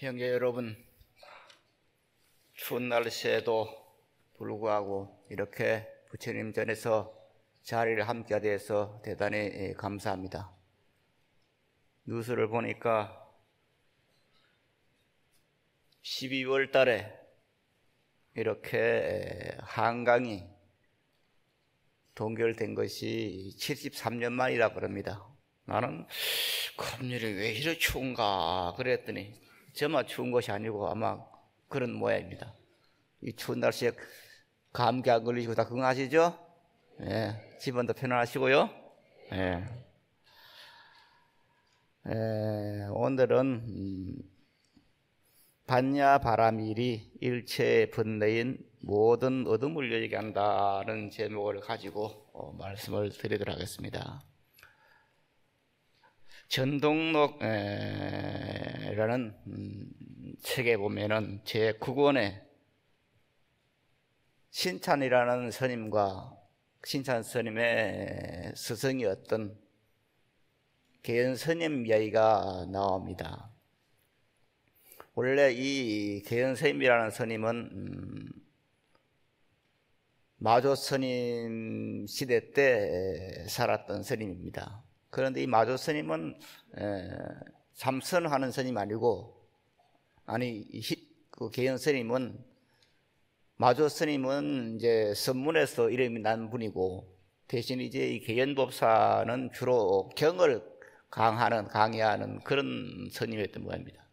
형제 여러분, 추운 날씨에도 불구하고 이렇게 부처님 전에서 자리를 함께하게 돼서 대단히 감사합니다. 뉴스를 보니까 12월 달에 이렇게 한강이 동결된 것이 73년 만이라 그럽니다. 나는 금일이 왜 이렇게 추운가 그랬더니 저만 추운 것이 아니고 아마 그런 모양입니다. 이 추운 날씨에 감기 안 걸리시고 다 건강하시죠? 예, 집안도 편안하시고요. 예. 오늘은 반야 바라밀이 일체의 번뇌인 모든 어둠을 얘기한다는 제목을 가지고 말씀을 드리도록 하겠습니다. 전동록이라는 책에 보면은 제9권에 신찬이라는 스님과 신찬 스님의 스승이었던 계연 스님 이야기가 나옵니다. 원래 이 계연 스님이라는 스님은 마조 스님 시대 때 살았던 스님입니다. 그런데 이 마조 스님은 참선하는 스님 아니고, 그 계연 스님은, 마조 스님은 이제 선문에서 이름이 난 분이고, 대신 이제 이 계연 법사는 주로 경을 강의하는 그런 스님이었던 모양입니다.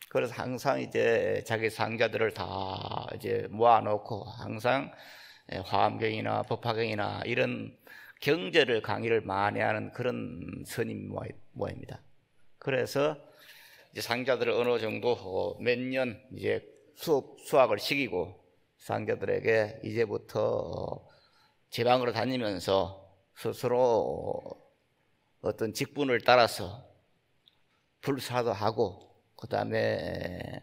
그래서 항상 이제 자기 상자들을 다 이제 모아놓고 항상 화엄경이나 법화경이나 이런 경제를 강의를 많이 하는 그런 스님 모양입니다. 그래서 이제 상자들을 어느 정도 몇 년 이제 수학을 시키고 상자들에게 이제부터 제방으로 다니면서 스스로 어떤 직분을 따라서 불사도 하고 그 다음에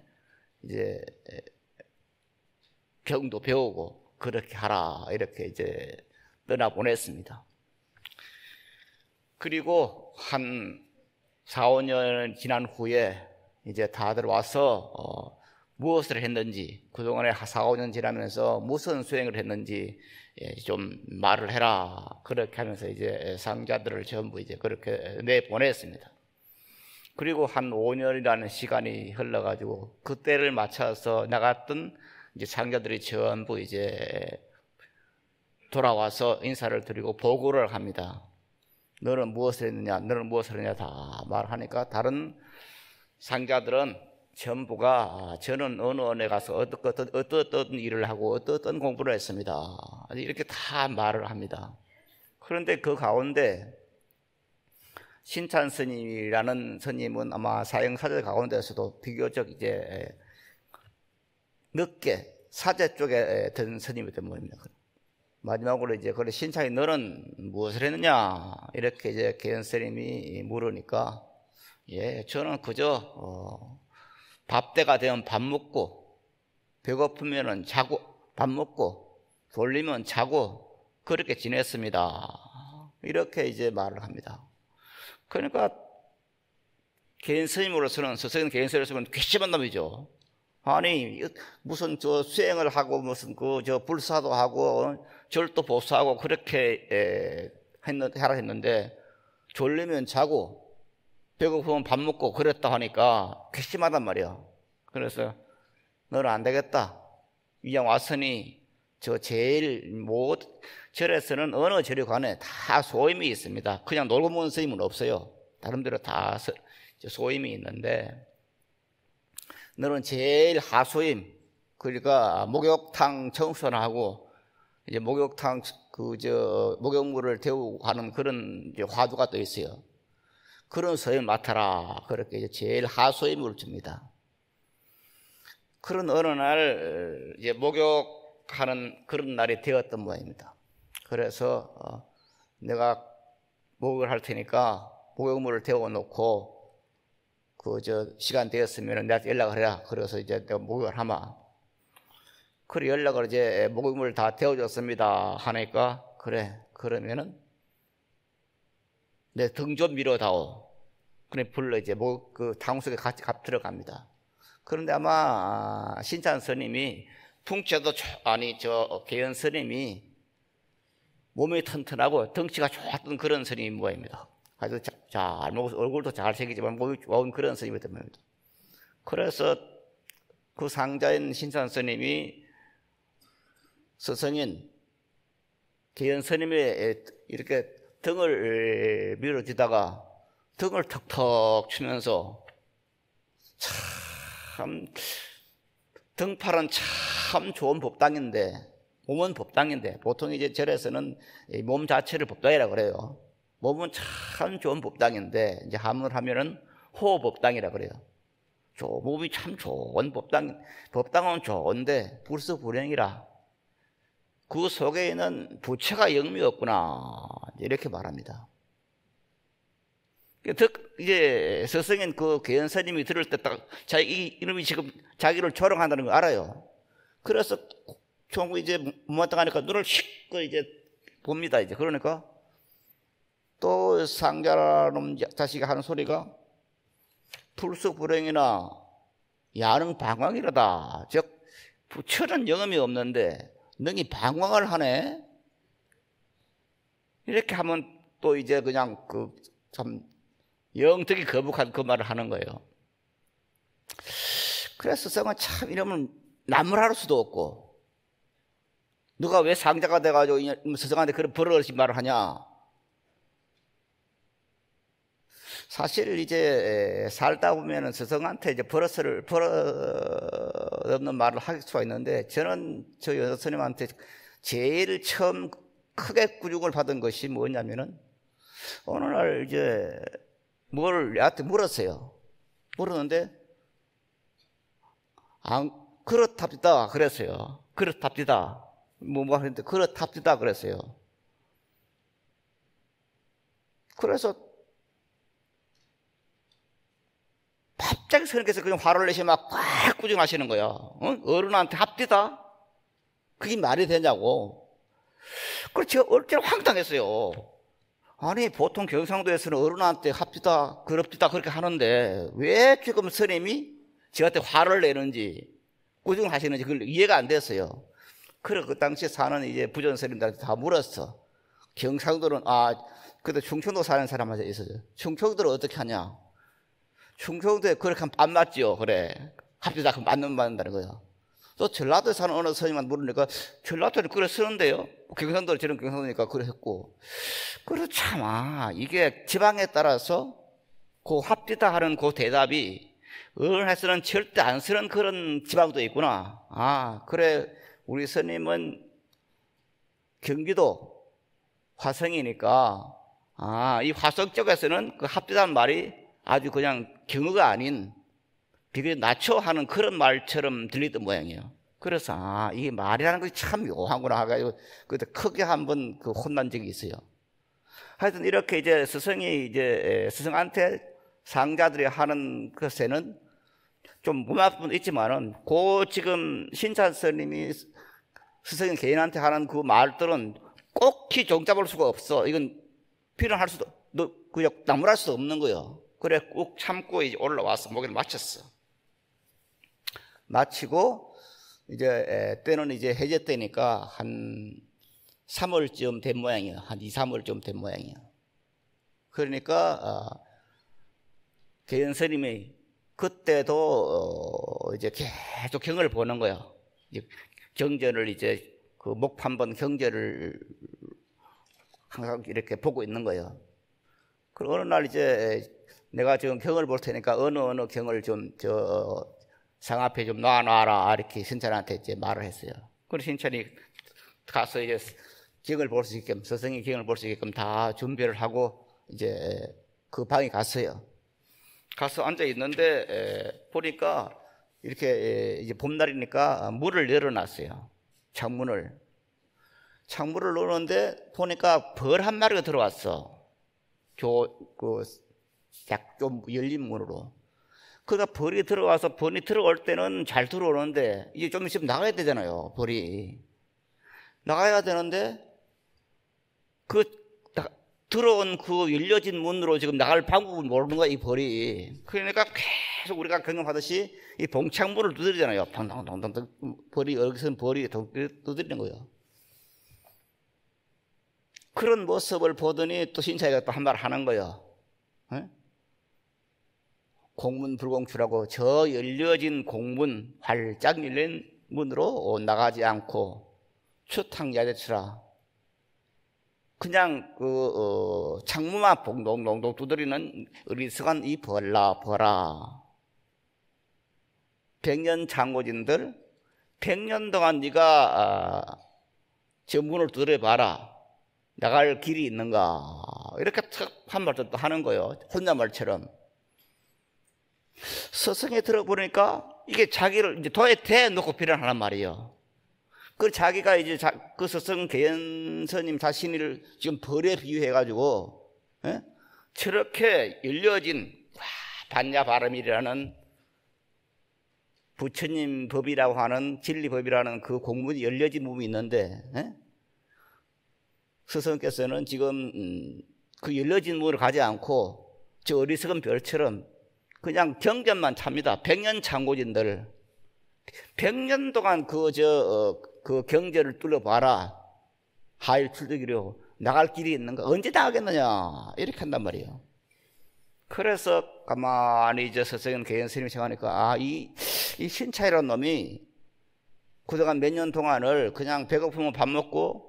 이제 경도 배우고 그렇게 하라 이렇게 이제 떠나보냈습니다. 그리고 한 4, 5년 지난 후에 이제 다들 와서 무엇을 했는지, 그동안에 4, 5년 지나면서 무슨 수행을 했는지 좀 말을 해라. 그렇게 하면서 이제 상자들을 전부 이제 그렇게 내보냈습니다. 그리고 한 5년이라는 시간이 흘러가지고 그때를 맞춰서 나갔던 이제 상자들이 전부 이제 돌아와서 인사를 드리고 보고를 합니다. 너는 무엇을 했느냐, 너는 무엇을 했느냐 다 말하니까 다른 상자들은 전부가 저는 어느 원에 가서 어떤 일을 하고 어떤 공부를 했습니다. 이렇게 다 말을 합니다. 그런데 그 가운데 신찬 스님이라는 스님은 아마 사형사제 가운데서도 비교적 이제 늦게 사제 쪽에 든 스님이었던 모양입니다. 마지막으로 이제 그래 신찬이 너는 무엇을 했느냐 이렇게 이제 계연 스님이 물으니까 저는 그저 밥때가 되면 밥 먹고 배고프면은 자고 밥 먹고 졸리면 자고 그렇게 지냈습니다. 이렇게 이제 말을 합니다. 그러니까 계연 스님으로서는 스승 계연 스님으로서는 괘씸한 놈이죠. 아니 무슨 저 수행을 하고 무슨 저 불사도 하고 절도 보수하고 그렇게 하라 했는데 졸리면 자고 배고프면 밥 먹고 그랬다 하니까 괘씸하단 말이야. 그래서 너는 안 되겠다. 이왕 왔으니 저 제일 절에서는 어느 절에 관해 다 소임이 있습니다. 그냥 놀고 먹는 스님은 없어요. 다른 데로 다 소임이 있는데 너는 제일 하소임, 그러니까 목욕탕 청소나 하고 이제 목욕탕 목욕물을 데우고 가는 그런 이제 화두가 또 있어요. 그런 소임 맡아라. 그렇게 이제 제일 하소임을 줍니다. 그런 어느 날 이제 목욕하는 그런 날이 되었던 모양입니다. 그래서 내가 목욕을 할 테니까 목욕물을 데워 놓고 시간 되었으면 내가 연락을 해라. 그래서 이제 내가 목욕을 하마. 그래 연락을 이제 목욕물 다 데워줬습니다 하니까 그래 그러면은 내 등 좀 밀어다오. 그래 불러 이제 그 당숙에 같이 들어갑니다. 그런데 아마 신찬 스님이 풍채도 계현 스님이 몸이 튼튼하고 덩치가 좋았던 그런 스님인 모양입니다. 아주 잘 먹어서 얼굴도 잘생기지만 몸이 좋은 그런 스님이었던 모양입니다. 그래서 그 상자인 신찬 스님이 스승인 계현 스님의 이렇게 등을 밀어주다가 등을 턱턱 치면서 참 등팔은 참 좋은 법당인데 몸은 법당인데 보통 이제 절에서는 몸 자체를 법당이라고 그래요. 몸은 참 좋은 법당인데 이제 한문을 하면은 호법당이라고 그래요. 몸이 참 좋은 법당은 좋은데 불서불행이라 그 속에는 부처가 영미 없구나 이렇게 말합니다. 이제 스승인 그 계현 스님이 들을 때 딱 자기 이놈이 지금 자기를 조롱한다는 걸 알아요. 그래서 총 이제 못마땅 하니까 눈을 휙 이제 봅니다. 이제 그러니까 또 상자놈 자식이 하는 소리가 불수불행이나 야능 방황이라다. 즉 부처는 영험이 없는데 능히 방황을 하네. 이렇게 하면 또 이제 그냥 그 참 영특이 거북한 그 말을 하는 거예요. 그래서 스승은 참 이러면 나무랄 수도 없고 누가 왜 상자가 돼가지고 스승한테 그런 버릇없이 말을 하냐. 사실 이제 살다 보면은 스승한테 이제 버릇 없는 말을 할 수가 있는데 저는 저 여스님한테 제일 처음 크게 꾸중을 받은 것이 뭐냐면은 어느 날 이제 뭘 나한테 물었어요. 물었는데 그렇답니다 그랬어요. 그렇답니다. 뭐 하는데 그렇답니다 그랬어요. 그래서 갑자기 스님께서 그냥 화를 내시 막 꽉 꾸중하시는 거야. 어른한테 합디다? 그게 말이 되냐고. 그래서 제가 얼마나 황당했어요. 아니 보통 경상도에서는 어른한테 합디다 그럽디다 그렇게 하는데 왜 지금 스님이 저한테 화를 내는지 꾸중을 하시는지 그걸 이해가 안 됐어요. 그래 그 당시에 사는 이제 부전 스님들한테 다 물었어. 경상도는 그때 충청도 사는 사람 한테 있어요. 충청도를 어떻게 하냐? 충청도에 그렇게 하면 안 맞지요. 그래 합디다 그럼 맞는다는 거야. 또 전라도에 사는 어느 스님한테 물으니까 전라도는 그래 쓰는데요. 경상도는 저런 경상도니까 그래 했고. 그래서 참 이게 지방에 따라서 그 합디다 하는 그 대답이 어른에서는 절대 안 쓰는 그런 지방도 있구나. 그래 우리 스님은 경기도 화성이니까 이 화성 쪽에서는 그 합디다는 말이 아주 그냥 경어가 아닌 비교적 낮춰하는 그런 말처럼 들리던 모양이에요. 그래서 이게 말이라는 것이 참 묘하구나 해가지고 그때 크게 한번 그 혼난 적이 있어요. 하여튼 이렇게 이제 스승이 이제 스승한테 상자들이 하는 것에는 좀 무맛은 있지만은 그 지금 신찬 스님이 스승이 개인한테 하는 그 말들은 꼭히 종잡을 수가 없어. 이건 필요할 수도 그냥 나무랄 수도 없는 거예요. 그래 꾹 참고 이제 올라와서 목을 마쳤어. 마치고 이제 때는 이제 해제 때니까 한 3월쯤 된 모양이에요. 한 2, 3월쯤 된 모양이에요. 그러니까 계현 스님이 그때도 이제 계속 경을 보는 거예요. 경전을 이제 그 목판번 경전을 항상 이렇게 보고 있는 거예요. 그리고 어느 날 이제 내가 지금 경을 볼 테니까 어느 경을 좀 상 앞에 좀 놔놔라 이렇게 신찬한테 이제 말을 했어요. 그래서 신찬이 가서 이제 경을 볼 수 있게끔 스승이 경을 볼 수 있게끔 다 준비를 하고 이제 그 방에 갔어요. 가서 앉아 있는데 보니까 이렇게 이제 봄날이니까 문을 열어놨어요. 창문을 넣었는데 보니까 벌 한 마리가 들어왔어. 좀 열린 문으로. 그러니까 벌이 들어와서 벌이 들어올 때는 잘 들어오는데 이제 좀 있으면 나가야 되잖아요. 벌이 나가야 되는데 들어온 그 열려진 문으로 지금 나갈 방법을 모르는 거야, 이 벌이. 그러니까 계속 우리가 경험하듯이 이 봉창문을 두드리잖아요. 팡팡팡팡 벌이, 여기서는 벌이 두드리는 거예요. 그런 모습을 보더니 또 신차이가 또 한 말 하는 거예요. 에? 공문불공출하고 저 열려진 공문, 활짝 열린 문으로 나가지 않고 추탕야대치라. 그냥 창문만 봉동동동 두드리는 어리석은 이 벌라. 100년 창고진들, 100년 동안 네가 저 문을 두드려봐라. 나갈 길이 있는가. 이렇게 한 말도 또 하는 거예요. 혼잣말처럼. 서성에 들어보니까 이게 자기를 이제 도에 대놓고 비난하는 말이에요. 그 자기가 이제 그 서성 개연스님 자신을 지금 벌에 비유해가지고, 에? 저렇게 열려진 반야 바람이라는 부처님 법이라고 하는 진리법이라는 그 공문이 열려진 부분이 있는데, 에? 스승께서는 지금 그 열려진 문을 가지 않고 저 어리석은 별처럼 그냥 경전만 찹니다. 100년 창고진들 100년 동안 그 경제를 뚫어봐라. 하일 출득이려 나갈 길이 있는가? 언제 나가겠느냐? 이렇게 한단 말이에요. 그래서 가만히 이제 서성현 개연스님이 생각하니까 이 신차이라는 놈이 그동안 몇 년 동안을 그냥 배고프면 밥 먹고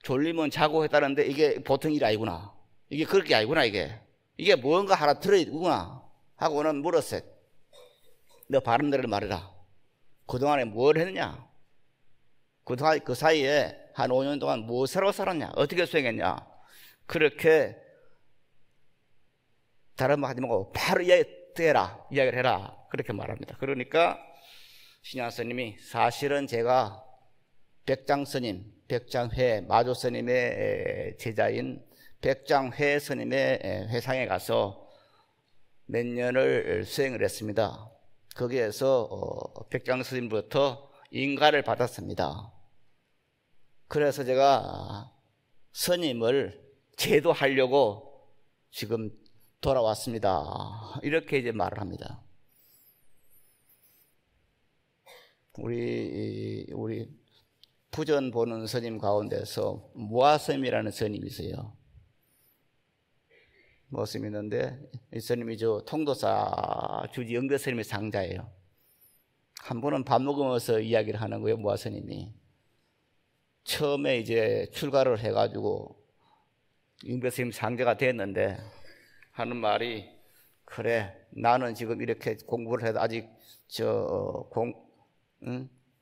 졸리면 자고 했다는데 이게 보통 일이 아니구나. 이게 그럴 게 아니구나. 이게 뭔가 하나 들어있구나 하고는 물었어요. 너 바른대로 말해라. 그동안에 뭘 했느냐? 그동안 그 사이에 한 5년 동안 무엇으로 살았냐? 어떻게 수행했냐? 그렇게 다른 말 하지 말고 바로 이야기를 해라. 그렇게 말합니다. 그러니까 신양스님이 사실은 제가 백장스님, 백장회 마조스님의 제자인 백장회 스님의 회상에 가서 몇 년을 수행을 했습니다. 거기에서 백장스님부터 인가를 받았습니다. 그래서 제가 스님을 제도하려고 지금 돌아왔습니다. 이렇게 이제 말을 합니다. 우리 부전 보는 스님 가운데서 무아스님이라는 스님이 있어요. 무아스님이 있는데 이 스님이 저 통도사 주지 영대 스님의 상자예요. 한 번은 밥 먹으면서 이야기를 하는 거예요. 무아스님이 처음에 이제 출가를 해가지고 영대 스님 상자가 됐는데 하는 말이 그래 나는 지금 이렇게 공부를 해도 아직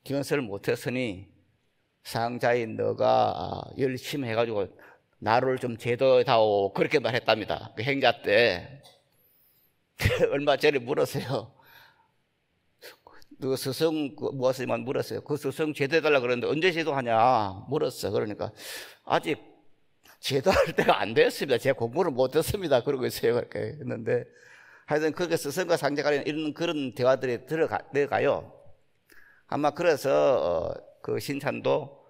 기원서를 못했으니 상자인 너가 열심히 해가지고 나를 좀 제도해다오 그렇게 말했답니다. 그 행자 때 얼마 전에 물었어요. 그 스승 무엇이만 물었어요. 그 스승 제도해달라 그러는데 언제 제도하냐 물었어. 그러니까 아직 제도할 때가 안 됐습니다. 제가 공부를 못했습니다. 그러고 있어요. 그렇게 했는데 하여튼 그렇게 스승과 상자 간에 이런 그런 대화들이 들어가요. 아마 그래서 그 신찬도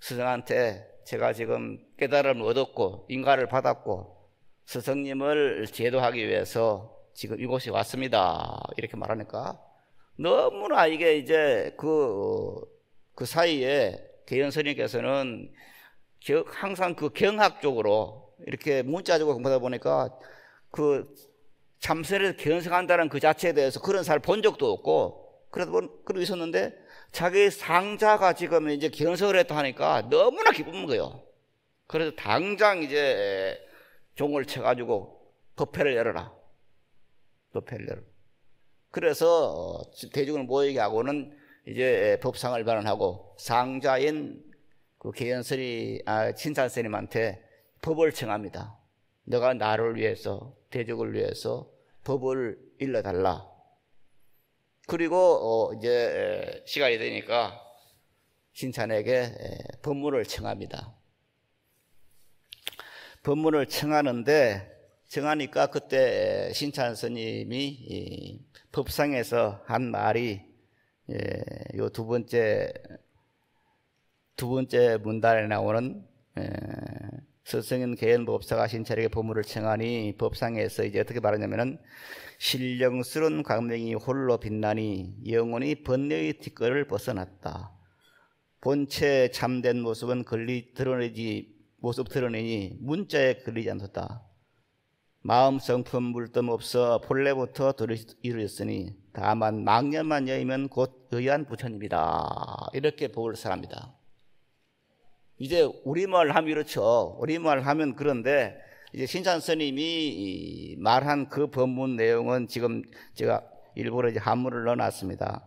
스승한테 제가 지금 깨달음을 얻었고 인가를 받았고 스승님을 제도하기 위해서 지금 이곳에 왔습니다. 이렇게 말하니까 너무나 이게 이제 그 사이에 개연스님께서는 항상 그 경학적으로 이렇게 문자적으로 공부하다 보니까 그 참선에서 견성한다는 그 자체에 대해서 그런 사람을 본 적도 없고 그러고 있었는데 자기 상자가 지금 이제 견성을 했다 하니까 너무나 기쁜 거예요. 그래서 당장 이제 종을 쳐가지고 법회를 열어라. 법회를 열어라. 그래서 대중을 모이게 하고는 이제 법상을 발언하고 상자인 그 개연설이 신산스님한테 법을 청합니다. 너가 나를 위해서 대중을 위해서 법을 일러달라. 그리고 이제 시간이 되니까 신찬에게 법문을 청합니다. 법문을 청하니까 그때 신찬 스님이 법상에서 한 말이 요 두 번째 문단에 나오는 서성인 개연법사가 신찰에게 법문을 청하니 법상에서 이제 어떻게 말하냐면은 신령스러운 광명이 홀로 빛나니 영혼이 번뇌의 뒷걸을 벗어났다. 본체 참된 모습은 모습 드러내니 문자에 걸리지 않았다. 마음 성품 물뜸 없어 본래부터 이루어졌으니 다만 망념만 여이면 곧 의한 부처님이다. 이렇게 법을 설합니다. 이제 우리말 하면 이렇죠. 우리말 하면 그런데 이제 신찬 스님이 말한 그 법문 내용은 지금 제가 일부러 이제 한문을 넣어놨습니다.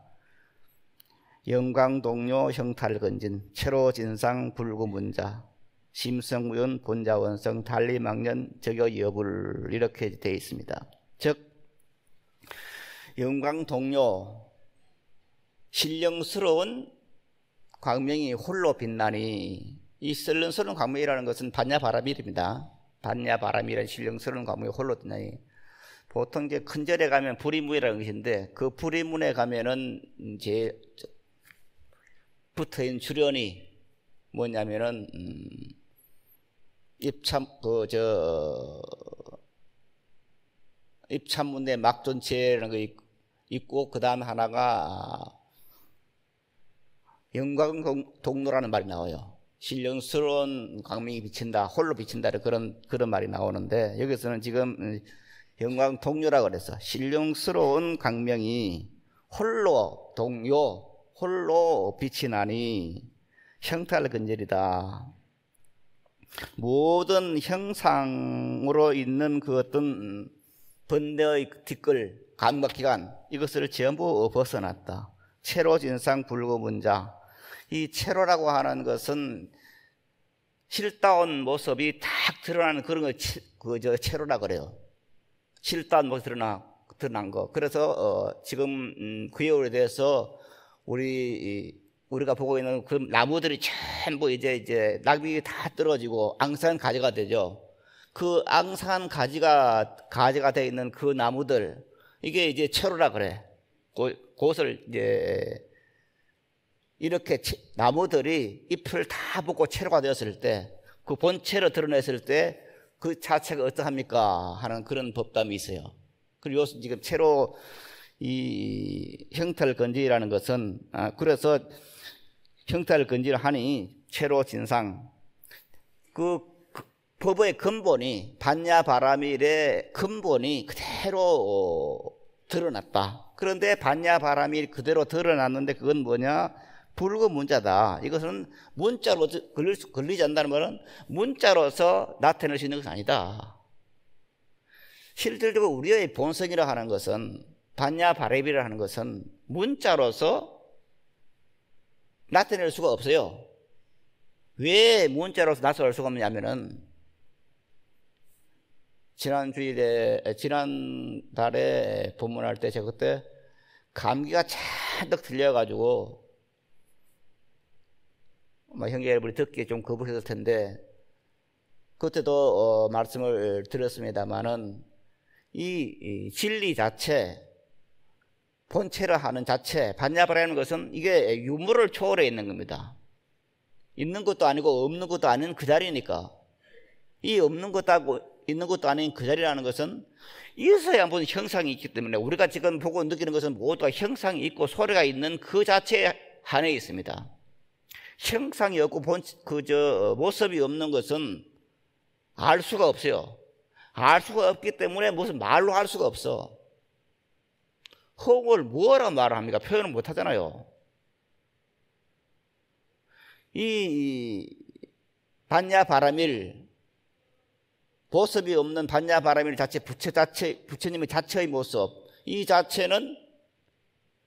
영광동료 형탈건진 체로진상 불구문자 심성무연 본자원성 달리망년 적여여불 이렇게 되어 있습니다. 즉 영광동료 신령스러운 광명이 홀로 빛나니, 이 신령스러운 광명이라는 것은 반야바라밀입니다. 반야바라밀은 신령스러운 광명이 홀로 빛나니, 보통 이제 큰절에 가면 불이문이라는 것인데 그 불이문에 가면은 이제 붙어있는 주련이 뭐냐면은 입참문내 막존체라는 거 있고, 그 다음 하나가 영광동로라는 말이 나와요. 신령스러운 광명이 비친다, 홀로 비친다, 그런 말이 나오는데, 여기서는 지금 영광동료라고 그래서 신령스러운 광명이 홀로 빛이 나니 형탈근절이다. 모든 형상으로 있는 그 어떤 번뇌의 뒷걸, 감각기관, 이것을 전부 벗어났다. 체로진상 불구문자. 이 체로라고 하는 것은 실다운 모습이 딱 드러나는 그런 걸 체로라 그래요. 실다운 모습이 드러난 거. 그래서 지금 그에 대해서 우리가 보고 있는 그 나무들이 전부 이제 낙이 다 떨어지고 앙상한 가지가 되죠. 그 앙상한 가지가 되어 있는 그 나무들, 이게 이제 체로라 그래. 그것을 이제 이렇게 나무들이 잎을 다 벗고 체로가 되었을 때, 그 본체로 드러냈을 때 그 자체가 어떠합니까 하는 그런 법담이 있어요. 그리고 지금 체로 이 형탈건지라는 것은 그래서 형탈건지를 하니 체로 진상, 그 법의 근본이, 반야바라밀의 근본이 그대로 드러났다. 그런데 반야바라밀 그대로 드러났는데 그건 뭐냐? 불구문자다. 이것은 문자로 걸리지 않는다는 말은 문자로서 나타낼 수 있는 것은 아니다. 실질적으로 우리의 본성이라 하는 것은, 반야바라밀이라 하는 것은 문자로서 나타낼 수가 없어요. 왜 문자로서 나타낼 수가 없냐면은, 지난달에 법문할 때 제가 그때 감기가 잔뜩 들려가지고 형제 여러분이 듣기에 좀 거북했을 텐데, 그때도 말씀을 드렸습니다마는 이 진리 자체, 본체를 하는 자체, 반야바라는 것은 이게 유무를 초월해 있는 겁니다. 있는 것도 아니고 없는 것도 아닌 그 자리니까, 이 없는 것도 있는 것도 아닌 그 자리라는 것은 있어야 무슨 형상이 있기 때문에, 우리가 지금 보고 느끼는 것은 모두가 형상이 있고 소리가 있는 그 자체에 한해 있습니다. 형상이 없고 모습이 없는 것은 알 수가 없어요. 알 수가 없기 때문에 무슨 말로 할 수가 없어. 허공을 뭐라 말을 합니까? 표현을 못 하잖아요. 이 반야바라밀, 모습이 없는 반야바라밀 자체, 부처님의 자체의 모습, 이 자체는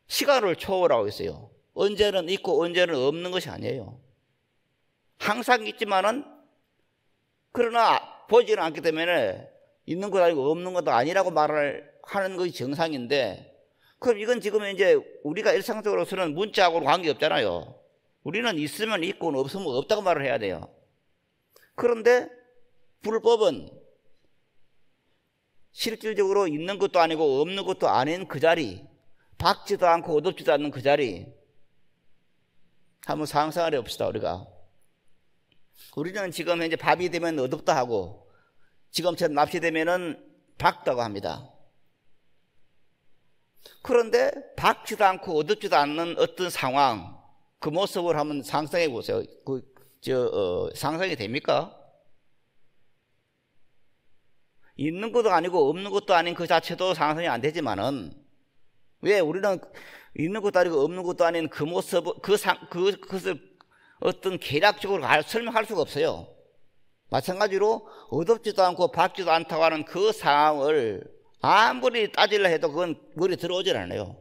시간을 초월하고 있어요. 언제는 있고 언제는 없는 것이 아니에요. 항상 있지만은, 그러나 보지는 않기 때문에 있는 것도 아니고 없는 것도 아니라고 말을 하는 것이 정상인데, 그럼 이건 지금 이제 우리가 일상적으로서는 문자하고는 관계없잖아요. 우리는 있으면 있고 없으면 없다고 말을 해야 돼요. 그런데 불법은 실질적으로 있는 것도 아니고 없는 것도 아닌 그 자리, 밝지도 않고 어둡지도 않는 그 자리, 한번 상상을 해봅시다. 우리가 우리는 지금 현재 밤이 되면 어둡다 하고 지금처럼 낮이 되면은 밝다고 합니다. 그런데 밝지도 않고 어둡지도 않는 어떤 상황, 그 모습을 한번 상상해 보세요. 상상이 됩니까? 있는 것도 아니고 없는 것도 아닌 그 자체도 상상이 안 되지만은, 왜 우리는 있는 것도 아니고 없는 것도 아닌 그 모습, 그것을 어떤 계략적으로 설명할 수가 없어요. 마찬가지로 어둡지도 않고 밝지도 않다고 하는 그 상황을 아무리 따지려 해도 그건 머리에 들어오질 않아요.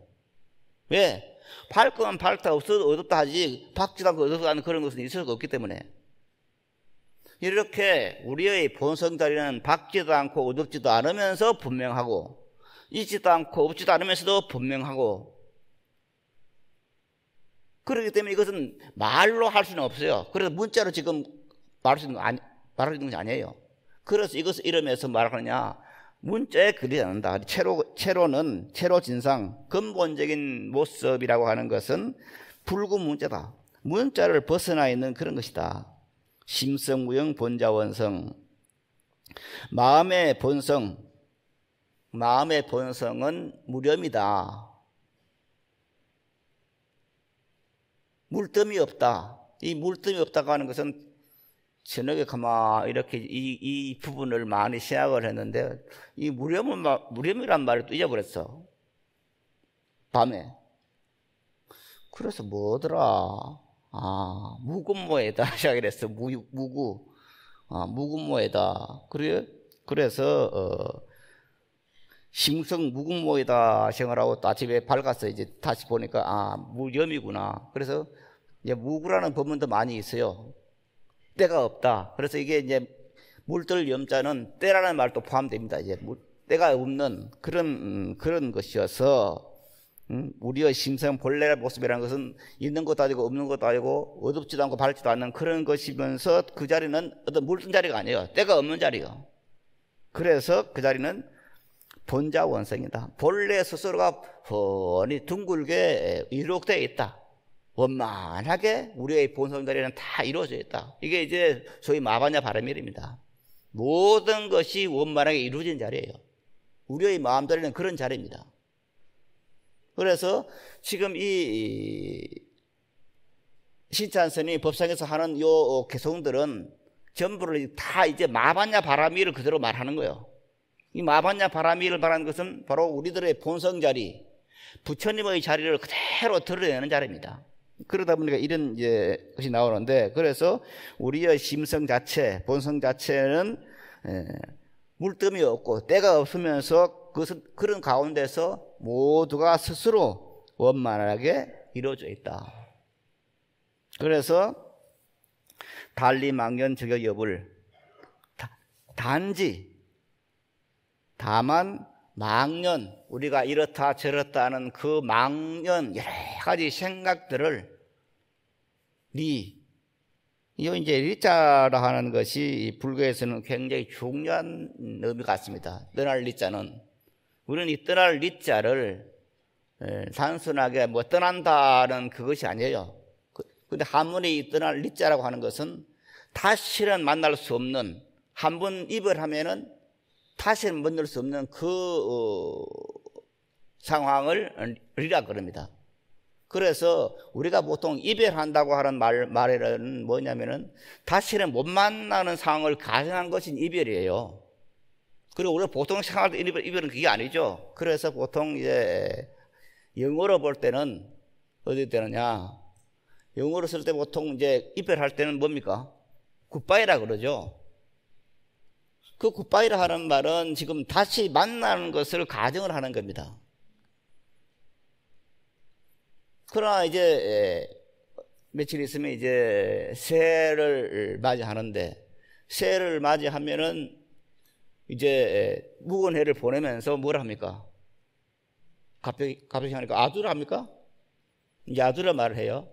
왜? 밝거나 밝다, 어둡다 하지 밝지도 않고 어둡다 하는 그런 것은 있을 수가 없기 때문에. 이렇게 우리의 본성 자리는 밝지도 않고 어둡지도 않으면서 분명하고, 있지도 않고 없지도 않으면서도 분명하고, 그렇기 때문에 이것은 말로 할 수는 없어요. 그래서 문자로 지금 말할 수 있는 것이 아니에요. 그래서 이것을 이러면서 말하느냐, 문자에 그리지 않는다. 체로는 체로 진상, 근본적인 모습이라고 하는 것은 불구 문자다. 문자를 벗어나 있는 그런 것이다. 심성무형 본자원성. 마음의 본성은 무렴이다. 물뜸이 없다. 이 물뜸이 없다고 하는 것은 저녁에 가만 이렇게 이 부분을 많이 생각을 했는데, 이 무렴이란 말을 또 잊어버렸어. 밤에. 그래서 뭐더라? 무근모에다 시작을 했어. 무구. 무근모에다. 그래서 심성 무근모에다 생활하고 또 아침에 밝아서 이제 다시 보니까 무렴이구나. 그래서 이제 무구라는 법문도 많이 있어요. 때가 없다. 그래서 이게 이제 물들 염자는 때라는 말도 포함됩니다. 이제 때가 없는 그런 것이어서, 우리의 심성 본래의 모습이라는 것은 있는 것도 아니고 없는 것도 아니고 어둡지도 않고 밝지도 않는 그런 것이면서 그 자리는 어떤 물든 자리가 아니에요. 때가 없는 자리가. 그래서 그 자리는 본자원성이다. 본래 스스로가 훤히 둥글게 이룩되어 있다. 원만하게 우리의 본성 자리는 다 이루어져 있다. 이게 이제 소위 마바냐 바라밀입니다. 모든 것이 원만하게 이루어진 자리예요. 우리의 마음 자리는 그런 자리입니다. 그래서 지금 이 신찬선이 법상에서 하는 요 개성들은 전부를 다 이제 마바냐 바라밀을 그대로 말하는 거예요. 이 마바냐 바라밀을 말하는 것은 바로 우리들의 본성 자리, 부처님의 자리를 그대로 드러내는 자리입니다. 그러다 보니까 이런 이제 것이 나오는데, 그래서 우리의 심성 자체, 본성 자체는 물뜸이 없고 때가 없으면서 그런 가운데서 모두가 스스로 원만하게 이루어져 있다. 그래서 달리 망연 저격 여불, 단지 다만 망연, 우리가 이렇다 저렇다 하는 그 망연, 여러 가지 생각들을 이거 이제 리자라 하는 것이 불교에서는 굉장히 중요한 의미 같습니다. 떠날 리자는, 우리는 이 떠날 리자를 단순하게 뭐 떠난다는 그것이 아니에요. 근데 한문에 이 떠날 리자라고 하는 것은 다시는 만날 수 없는, 한 번 이별하면은 다시는 만날 수 없는 그 상황을 리라 그럽니다. 그래서 우리가 보통 이별한다고 하는 말에는 뭐냐면은 다시는 못 만나는 상황을 가정한 것이 이별이에요. 그리고 우리가 보통 생각할 때 이별은 그게 아니죠. 그래서 보통 이제 영어로 볼 때는 어디 되느냐, 영어로 쓸 때 보통 이제 이별할 때는 뭡니까? 굿바이라 그러죠. 그 굿바이라 하는 말은 지금 다시 만나는 것을 가정을 하는 겁니다. 그러나 이제 며칠 있으면 이제 새해를 맞이하는데, 새해를 맞이하면은 이제 묵은 해를 보내면서 뭘 합니까? 갑자기 하니까 아두라 합니까? 이제 아두라 말을 해요.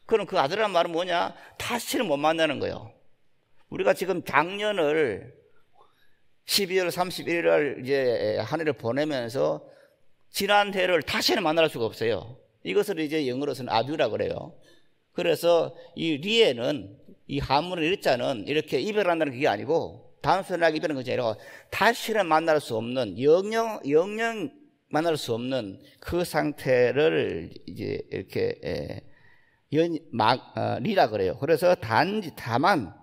그럼 그 아두라 말은 뭐냐? 다시는 못 만나는 거예요. 우리가 지금 작년을 12월 31일 이제 한 해를 보내면서 지난 해를 다시는 만날 수가 없어요. 이것을 이제 영어로서는 아듀라 그래요. 그래서 이 리에는, 이 한문의 리자는 이렇게 이별한다는 그게 아니고 단순하게 이별하는 것이 아니라 다시는 만날 수 없는, 영영 만날 수 없는 그 상태를 이제 이렇게 리라 그래요. 그래서 다만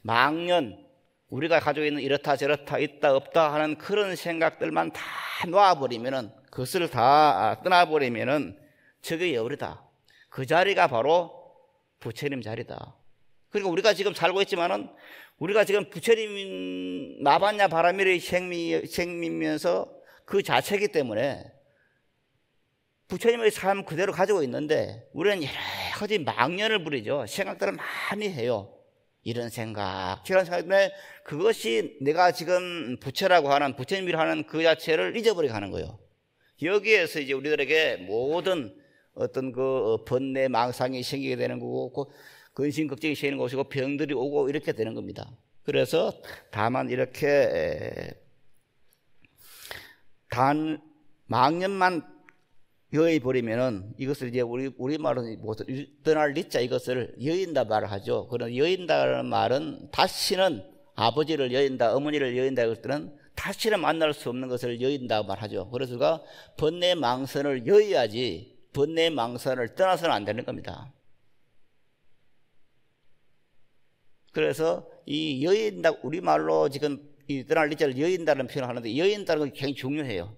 망년, 우리가 가지고 있는 이렇다 저렇다 있다 없다 하는 그런 생각들만 다 놓아버리면은, 그것을 다 떠나버리면은 저게 여울이다. 그 자리가 바로 부처님 자리다. 그러니까 우리가 지금 살고 있지만은, 우리가 지금 부처님 나봤냐 바라미의 생미면서 그 자체이기 때문에 부처님의 삶 그대로 가지고 있는데, 우리는 여러 가지 망년을 부리죠. 생각들을 많이 해요. 이런 생각, 저런 생각 때문에 그것이 내가 지금 부처라고 하는, 부처님이라고 하는 그 자체를 잊어버리게 하는 거예요. 여기에서 이제 우리들에게 모든 어떤 그 번뇌 망상이 생기게 되는 거고, 근심 걱정이 생기는 것이고, 병들이 오고 이렇게 되는 겁니다. 그래서 다만 이렇게 단 망년만 여의 버리면은, 이것을 이제 우리말은 떠날 리자, 이것을 여인다 말을 하죠. 그런 여인다라는 말은 다시는 아버지를 여인다, 어머니를 여인다, 이것들은 다시는 만날 수 없는 것을 여인다 말하죠. 그래서 우리가 번뇌 망선을 여의야지 번뇌 망선을 떠나서는 안 되는 겁니다. 그래서 이 여인다, 우리말로 지금 이 떠날 리자를 여인다는 표현을 하는데, 여인다는 건 굉장히 중요해요.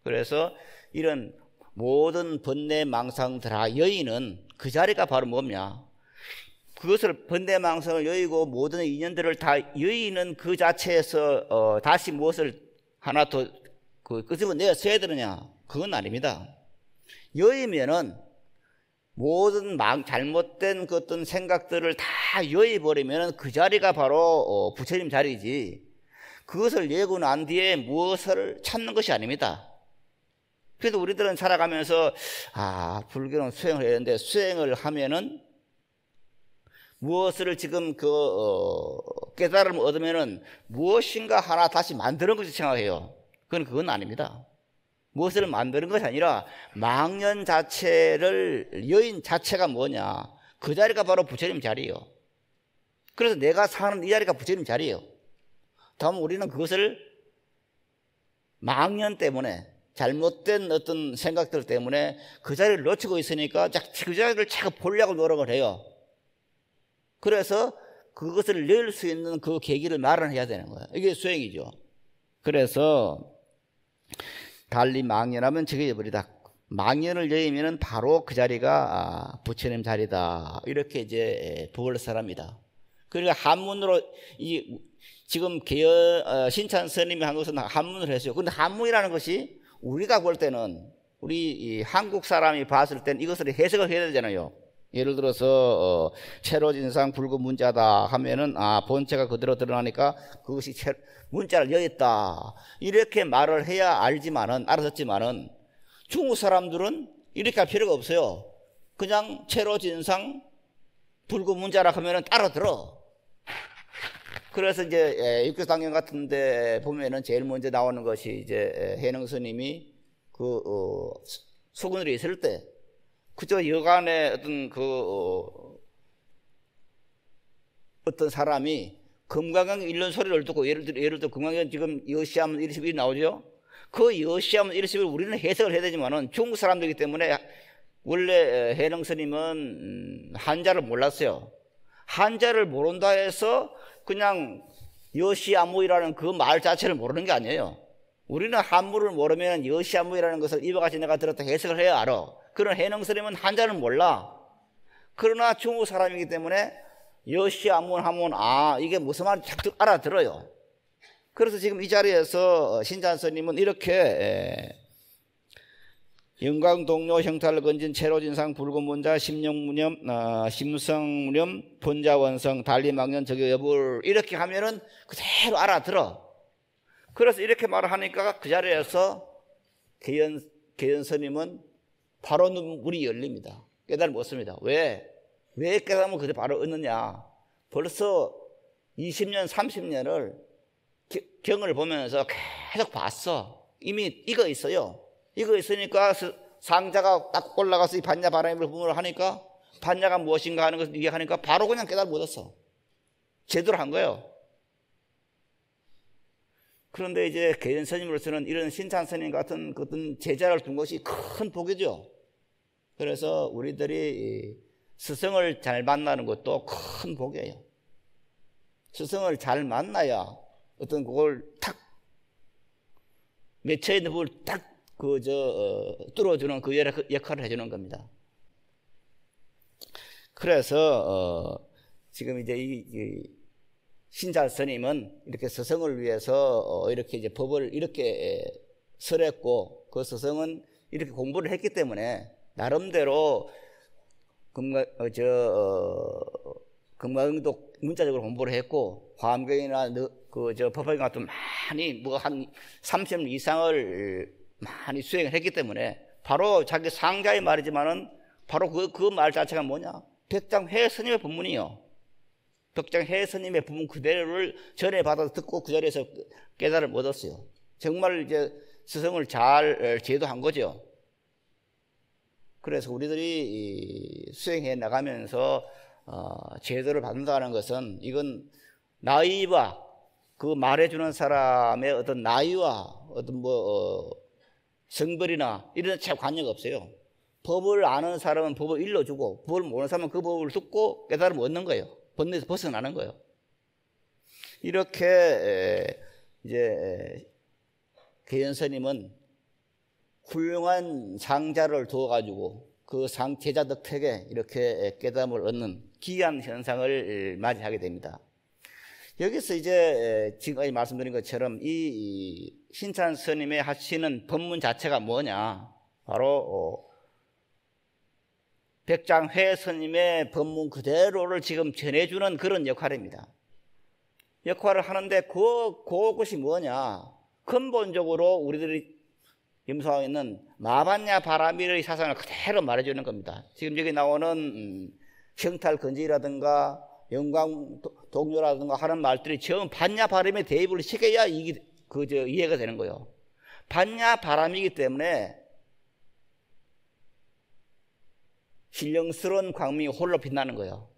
그래서 이런 모든 번뇌 망상들아 여인은 그 자리가 바로 뭐냐, 그것을 번뇌 망상을 여의고 모든 인연들을 다 여의는 그 자체에서 다시 무엇을 하나 더 그 끄집어내어 써야 되느냐, 그건 아닙니다. 여의면은 모든 잘못된 그 어떤 생각들을 다 여의버리면은 그 자리가 바로 부처님 자리지, 그것을 여의고 난 뒤에 무엇을 찾는 것이 아닙니다. 그래도 우리들은 살아가면서 불교는 수행을 해야 되는데, 수행을 하면은 무엇을 지금 깨달음을 얻으면은 무엇인가 하나 다시 만드는 것이 생각해요. 그건 아닙니다. 무엇을 만드는 것이 아니라 망년 자체를, 여인 자체가 뭐냐, 그 자리가 바로 부처님 자리예요. 그래서 내가 사는 이 자리가 부처님 자리예요. 다음 우리는 그것을 망년 때문에, 잘못된 어떤 생각들 때문에 그 자리를 놓치고 있으니까 그 자리를 자꾸 보려고 노력을 해요. 그래서 그것을 낼 수 있는 그 계기를 마련해야 되는 거예요. 이게 수행이죠. 그래서 달리 망연하면 저게 버리다. 망연을 여의면은 바로 그 자리가 부처님 자리다. 이렇게 이제 부을 사람이다. 그러니까 한문으로 지금 신찬 스님이 한 것은 한문을 했어요. 그런데 한문이라는 것이 우리가 볼 때는, 우리 한국 사람이 봤을 때는 이것을 해석을 해야 되잖아요. 예를 들어서 체로진상 불구문자다 하면은 본체가 그대로 드러나니까 그것이 문자를 여였다, 이렇게 말을 해야 알았었지만은 중국 사람들은 이렇게 할 필요가 없어요. 그냥 체로진상 불구문자라 하면은 따라들어. 그래서 이제 육교당연 같은 데 보면은 제일 먼저 나오는 것이 이제 해능 스님이 수군으로 있을 때, 그저 여간에 어떤 사람이 금강경 읽는 소리를 듣고, 예를 들어 금강경 지금 여시하면 21이 나오죠. 그 여시하면 21을 우리는 해석을 해야 되지만은 중국 사람들이기 때문에, 원래 해능 스님은 한자를 몰랐어요. 한자를 모른다 해서 그냥 여시아무이라는 그 말 자체를 모르는 게 아니에요. 우리는 한문을 모르면 여시아무이라는 것을 이와 같이 내가 들었다 해석을 해야 알아. 그런 해능 스님은 한자를 몰라. 그러나 중국 사람이기 때문에 여시아무 하면 이게 무슨 말인지 알아들어요. 그래서 지금 이 자리에서 신찬 스님은 이렇게 영광동료 형탈을 건진 체로진상 불구문자 심령무념 심성무념 본자원성 달리망년 적여여불, 이렇게 하면은 그대로 알아들어. 그래서 이렇게 말을 하니까 그 자리에서 계연 스님은 바로 눈물이 열립니다. 깨달음을 얻습니다. 왜 깨달음을 그때 바로 얻느냐, 벌써 20년 30년을 경을 보면서 계속 봤어. 이미 익어 있어요. 이거 있으니까 상자가 딱 올라가서 이 반야 바람을 부문을 하니까 반야가 무엇인가 하는 것을 얘기하니까 바로 그냥 깨달음 얻었어. 제대로 한 거예요. 그런데 이제 개연 스님으로서는 이런 신찬 스님 같은 어떤 제자를 둔 것이 큰 복이죠. 그래서 우리들이 스승을 잘 만나는 것도 큰 복이에요. 스승을 잘 만나야 어떤 그걸 탁 맺혀 있는 부분을 딱 뚫어주는 그 역할을 해주는 겁니다. 그래서 지금 이제 이 신찬 스님은 이렇게 스승을 위해서 이렇게 이제 법을 이렇게 설했고, 그 스승은 이렇게 공부를 했기 때문에 나름대로 금강경도 문자적으로 공부를 했고, 화엄경이나 법화경 같은 많이 뭐 한 30년 이상을 많이 수행을 했기 때문에 바로 자기 상자의 말이지만은 바로 그 말 자체가 뭐냐? 백장회 스님의 법문이요. 백장회 스님의 법문 그대로를 전해 받아서 듣고 그 자리에서 깨달음을 얻었어요. 정말 이제 스승을 잘 제도한 거죠. 그래서 우리들이 수행해 나가면서 제도를 받는다는 것은, 이건 나이와 그 말해주는 사람의 어떤 나이와 어떤 성별이나 이런 차 관계가 없어요. 법을 아는 사람은 법을 일러주고, 법을 모르는 사람은 그 법을 듣고 깨달음을 얻는 거예요. 번뇌에서 벗어나는 거예요. 이렇게 이제 개연 스님은 훌륭한 상자를 두어가지고 그 제자 덕택에 이렇게 깨달음을 얻는 기이한 현상을 맞이하게 됩니다. 여기서 이제 지금까지 말씀드린 것처럼 이 신찬 스님의 하시는 법문 자체가 뭐냐? 바로 백장회 스님의 법문 그대로를 지금 전해주는 그런 역할입니다. 역할을 하는데 그것이 뭐냐? 근본적으로 우리들이 염소하고 있는 마반야 바라밀의 사상을 그대로 말해주는 겁니다. 지금 여기 나오는 형탈 건지라든가 영광 동료라든가 하는 말들이 전부 반야 바람에 대입을 시켜야 이해가 되는 거예요. 반야 바람이기 때문에 신령스러운 광명이 홀로 빛나는 거예요.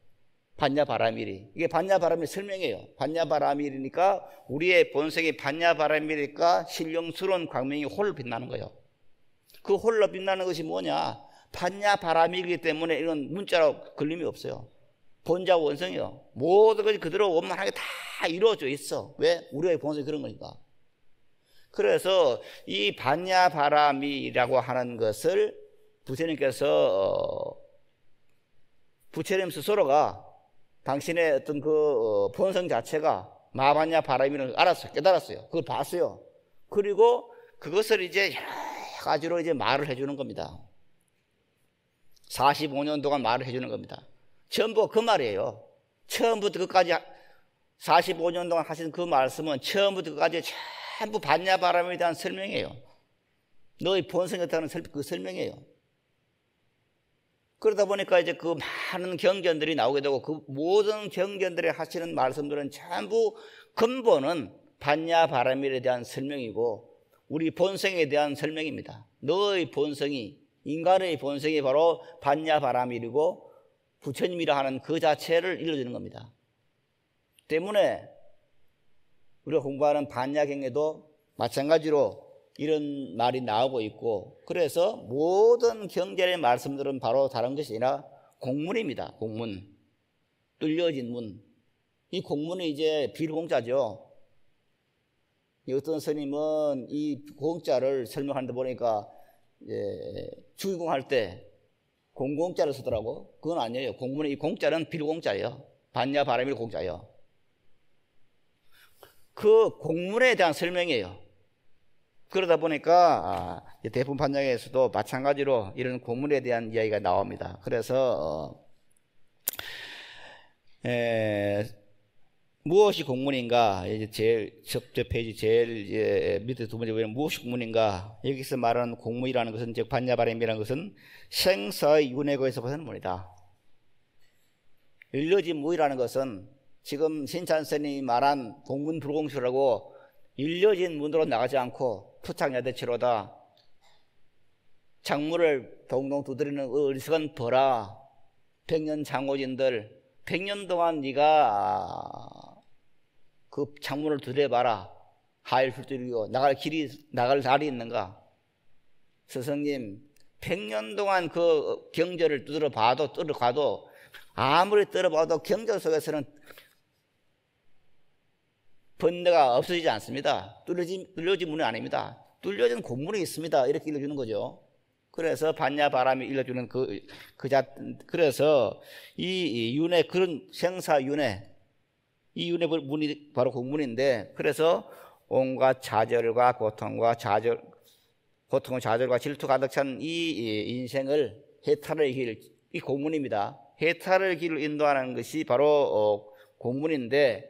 반야 바라밀이. 이게 반야 바라밀 설명이에요. 반야 바라밀이니까, 우리의 본성이 반야 바라밀이니까 신령스러운 광명이 홀로 빛나는 거예요. 그 홀로 빛나는 것이 뭐냐? 반야 바라밀이기 때문에 이런 문자로 걸림이 없어요. 본자 원성이요. 모든 것이 그대로 원만하게 다 이루어져 있어. 왜? 우리의 본성이 그런 거니까. 그래서 이 반야 바라밀이라고 하는 것을 부처님께서 부처님 스스로가 당신의 어떤 그 본성 자체가 마반야 바람이라는 걸 알았어요. 깨달았어요. 그걸 봤어요. 그리고 그것을 이제 여러 가지로 이제 말을 해주는 겁니다. 45년 동안 말을 해주는 겁니다. 전부 그 말이에요. 처음부터 끝까지 45년 동안 하신 그 말씀은 처음부터 끝까지 전부 반야 바람에 대한 설명이에요. 너의 본성에 대한 그 설명이에요. 그러다 보니까 이제 그 많은 경전들이 나오게 되고, 그 모든 경전들이 하시는 말씀들은 전부 근본은 반야 바라밀에 대한 설명이고, 우리 본성에 대한 설명입니다. 너의 본성이, 인간의 본성이 바로 반야 바라밀이고 부처님이라 하는 그 자체를 일러주는 겁니다. 때문에 우리가 공부하는 반야경에도 마찬가지로 이런 말이 나오고 있고, 그래서 모든 경전의 말씀들은 바로 다른 것이 아니라 공문입니다. 공문. 뚫려진 문. 이 공문이 이제 비공자죠. 어떤 스님은 이 공자를 설명하는데 보니까 주의공할 때 공공자를 쓰더라고. 그건 아니에요. 공문의 이 공자는 비공자예요. 반야 바라밀 공자예요. 그 공문에 대한 설명이에요. 그러다 보니까 대품 판장에서도 마찬가지로 이런 공문에 대한 이야기가 나옵니다. 그래서 무엇이 공문인가? 이제 제일 첫 페이지 제일 밑에 두 번째 보면 무엇이 공문인가? 여기서 말하는 공문이라는 것은, 즉 반야바람이라는 것은 생사의 윤회고에서 벗어난 문이다. 일러진 무이라는 것은 지금 신찬스님이 말한 공문 불공수라고 일려진 문으로 나가지 않고 투창야대치로다, 창문을 동동 두드리는 어리석은 벌아, 백년 장호진들 100년 동안 네가 그 창문을 두드려봐라. 하일 훌뚫이고 나갈 달이 있는가? 스승님 100년 동안 그 경전을 뚫어가도 아무리 뚫어봐도 경전 속에서는 번뇌가 없어지지 않습니다. 뚫려진 문은 아닙니다. 뚫려진 공문이 있습니다. 이렇게 읽어주는 거죠. 그래서 반야바람이 읽어주는 그래서 이 윤회, 그런 생사윤회, 이 윤회 문이 바로 공문인데, 그래서 온갖 좌절과 고통과 좌절과 질투 가득 찬 이 인생을 해탈의 길, 이 공문입니다. 해탈의 길을 인도하는 것이 바로 공문인데,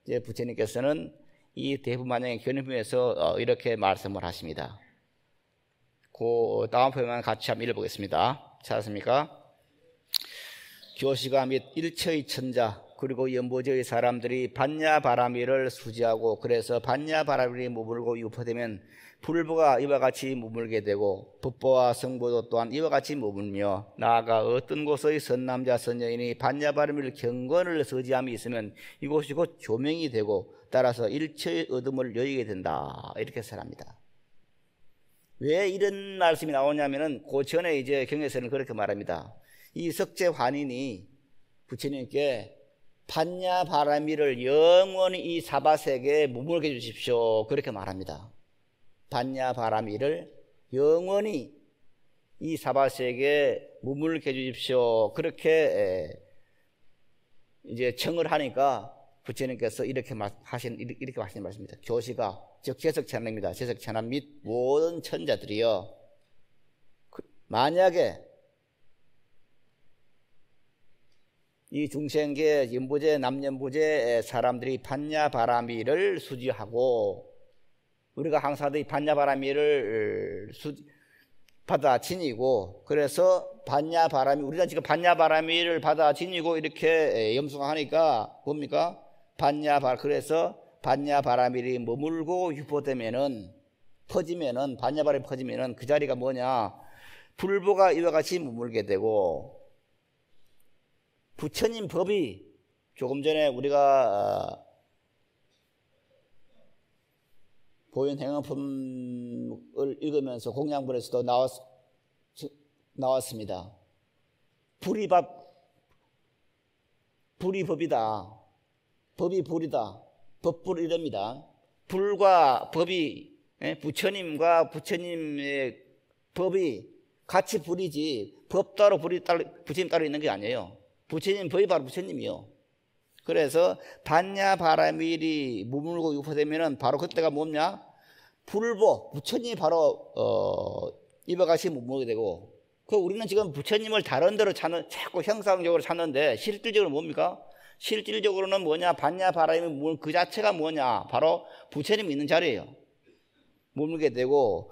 이제 부처님께서는 이 대부만영의 견인품에서 이렇게 말씀을 하십니다. 그 다음 표만 같이 한번 읽어보겠습니다. 찾았습니까? 교시가 및 일처의 천자 그리고 연보제의 사람들이 반야바라미를 수지하고, 그래서 반야바라미를 머물고 유포되면 불보가 이와 같이 머물게 되고 법보와 성보도 또한 이와 같이 머물며, 나아가 어떤 곳의 선남자 선여인이 반야바라미를 경건을 서지함이 있으면 이곳이 곧 조명이 되고 따라서 일처의 어둠을 여의게 된다. 이렇게 설합니다. 왜 이런 말씀이 나오냐면은 그 전에 이제 경에서는 그렇게 말합니다. 이 석재 환인이 부처님께 반야바라미를 영원히 이 사바세계에 머물게 해주십시오. 그렇게 말합니다. 반야바라미를 영원히 이 사바세계에 머물게 해주십시오. 그렇게 이제 청을 하니까 부처님께서 이렇게 하신 말씀입니다. 교시가, 즉 제석천왕입니다. 제석천왕 및 모든 천자들이요, 만약에 이 중생계 연보제 남연보제 사람들이 반야바라미를 수지하고, 우리가 항상 이 반야바라미를 받아 지니고, 그래서 반야바라미, 우리가 지금 반야바라미를 받아 지니고 이렇게 염숭하니까 뭡니까? 그래서 반야바라밀이 머물고 유포되면은, 퍼지면은, 반야바람이 퍼지면은 그 자리가 뭐냐? 불보가 이와 같이 머물게 되고, 부처님 법이, 조금 전에 우리가 보현행언품을 읽으면서 공양불에서도 나왔습니다. 불이 법이다. 법이 불이다. 법불 이럽니다. 불과 법이, 부처님과 부처님의 법이 같이 불이지, 법 따로 부처님 따로 있는 게 아니에요. 부처님 법이 바로 부처님이요. 그래서 반야바라밀이 머물고 유포되면은 바로 그때가 뭐냐? 불보, 부처님이 바로 이와 같이 머물게 되고, 우리는 지금 부처님을 다른 데로 자꾸 형상적으로 찾는데, 실질적으로 뭡니까? 실질적으로는 뭐냐? 반야바라밀 그 자체가 뭐냐? 바로 부처님이 있는 자리예요. 머물게 되고,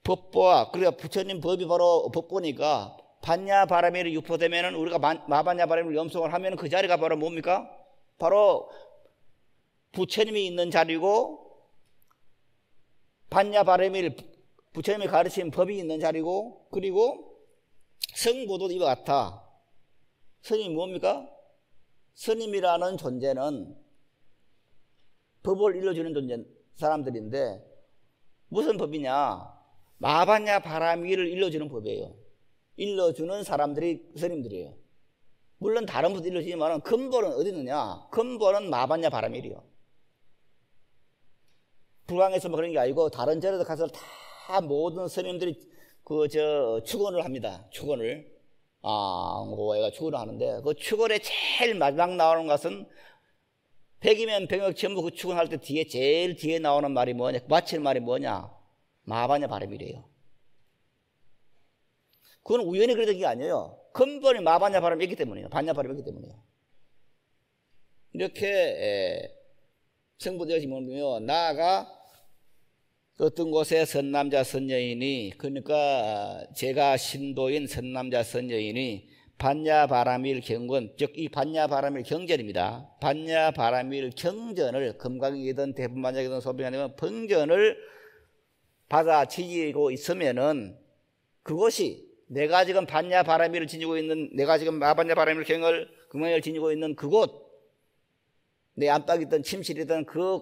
법보와, 그러니까 부처님 법이 바로 법보니까 반야바라밀이 유포되면은, 우리가 마반야바라밀 염송을 하면 그 자리가 바로 뭡니까? 바로 부처님이 있는 자리고, 반야바라밀, 부처님이 가르친 법이 있는 자리고, 그리고 성보도 이와 같아. 스님이 뭡니까? 스님이라는 존재는 법을 일러주는 사람들인데, 무슨 법이냐? 마반야바라밀을 일러주는 법이에요. 일러주는 사람들이 스님들이에요. 물론 다른 분도 일러주지만 근본은 어디 있느냐? 근본은 마반야바라밀이요. 불광에서 뭐 그런 게 아니고 다른 절에도 가서 다 모든 스님들이 축원을 합니다. 축원을. 얘가 축원을 하는데, 그 축원에 제일 마지막 나오는 것은 100이면 100억 전부 그 축원할 때 제일 뒤에 나오는 말이 뭐냐? 마치는 말이 뭐냐? 마반야바라밀이에요. 그건 우연히 그랬던 게 아니에요. 근본이 마반야바라밀이기 때문이에요. 반야바라밀이기 때문이에요. 이렇게 성부되어지 보면, 나아가 어떤 곳에 선남자 선여인이, 그러니까 제가 신도인 선남자 선여인이 반야바라밀 경건, 즉 이 반야바라밀 경전입니다. 반야바라밀 경전을 금강이든 대분만약이든 소변이든 번전을 받아 지니고 있으면은, 그것이 내가 지금 반야 바라미를 지니고 있는, 내가 지금 마반야 바라미를 경을 지니고 있는 그곳, 내 안팎이든 침실이든 그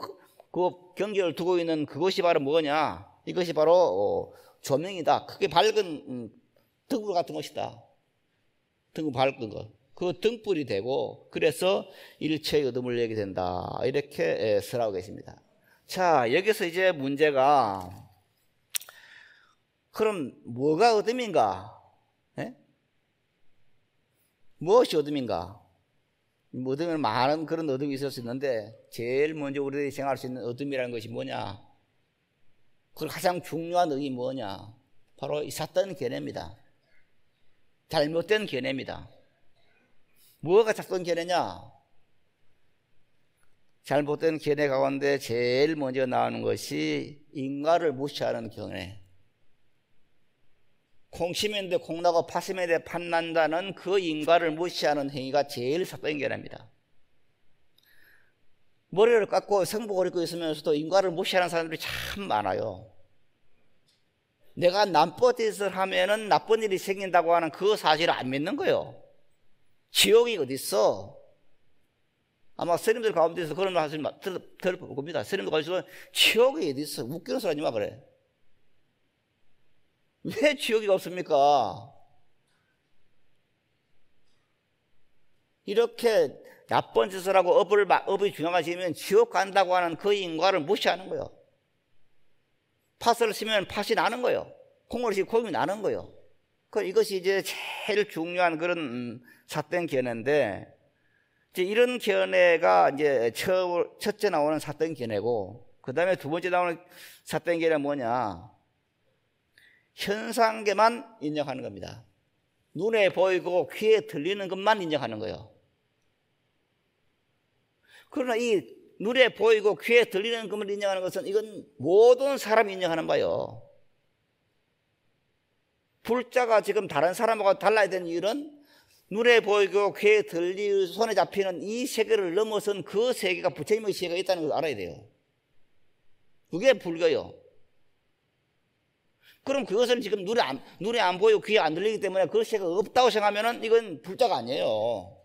경계를 두고 있는 그것이 바로 뭐냐? 이것이 바로 조명이다. 크게 밝은 등불 같은 것이다. 등불 밝은 것. 그 등불이 되고, 그래서 일체의 어둠을 내게 된다. 이렇게 설하고 계십니다. 자, 여기서 이제 문제가, 그럼 뭐가 어둠인가? 예? 무엇이 어둠인가? 어둠에는 많은 그런 어둠이 있을 수 있는데, 제일 먼저 우리들이 생각할 수 있는 어둠이라는 것이 뭐냐? 그 가장 중요한 의미 뭐냐? 바로 이 삿된 견해입니다. 잘못된 견해입니다. 뭐가 삿된 견해냐? 잘못된 견해 가운데 제일 먼저 나오는 것이 인과를 무시하는 견해. 콩 심는데 콩 나고 팥 심는데 팥 난다는 그 인과를 무시하는 행위가 제일 삿된 견해입니다. 머리를 깎고 성복을 입고 있으면서도 인과를 무시하는 사람들이 참 많아요. 내가 나쁜 짓을 하면은 나쁜 일이 생긴다고 하는 그 사실을 안 믿는 거예요. 지옥이 어디 있어? 아마 스님들 가운데서 그런 말 하시면 들어볼 겁니다. 스님들 가운데서 지옥이 어디 있어? 웃기는 소리 하지 마 그래. 왜 지옥이 없습니까? 이렇게 나쁜 짓을 하고 업이 중요하시면 지옥 간다고 하는 그 인과를 무시하는 거예요. 팥을 심으면 팥이 나는 거예요. 콩을 심으면 콩이 나는 거예요. 이것이 이제 제일 중요한 그런 삿된 견해인데, 이제 이런 견해가 이제 첫째 나오는 삿된 견해고, 그 다음에 두 번째 나오는 삿된 견해는 뭐냐? 현상계만 인정하는 겁니다. 눈에 보이고 귀에 들리는 것만 인정하는 거예요. 그러나 이 눈에 보이고 귀에 들리는 것을 인정하는 것은 이건 모든 사람이 인정하는 바예요. 불자가 지금 다른 사람하고 달라야 되는 이유는 눈에 보이고 귀에 들리고 손에 잡히는 이 세계를 넘어선 그 세계가 부처님의 세계가 있다는 걸 알아야 돼요. 그게 불교예요. 그럼 그것을 지금 눈에 안 보이고 귀에 안 들리기 때문에 그 세계가 없다고 생각하면 이건 불자가 아니에요.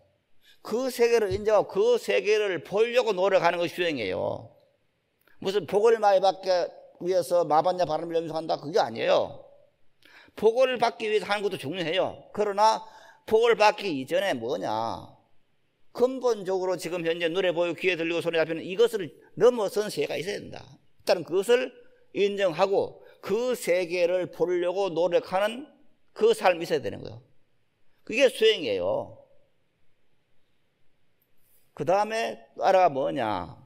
그 세계를 인정하고 그 세계를 보려고 노력하는 것이 수행이에요. 무슨 복을 많이 받기 위해서 마반야 바람을 염성한다, 그게 아니에요. 복을 받기 위해서 하는 것도 중요해요. 그러나 복을 받기 이전에 뭐냐, 근본적으로 지금 현재 눈에 보이고 귀에 들리고 손에 잡히는 이것을 넘어선 세계가 있어야 된다. 일단 그것을 인정하고 그 세계를 보려고 노력하는 그 삶이 있어야 되는 거예요. 그게 수행이에요. 그 다음에 따라가 뭐냐,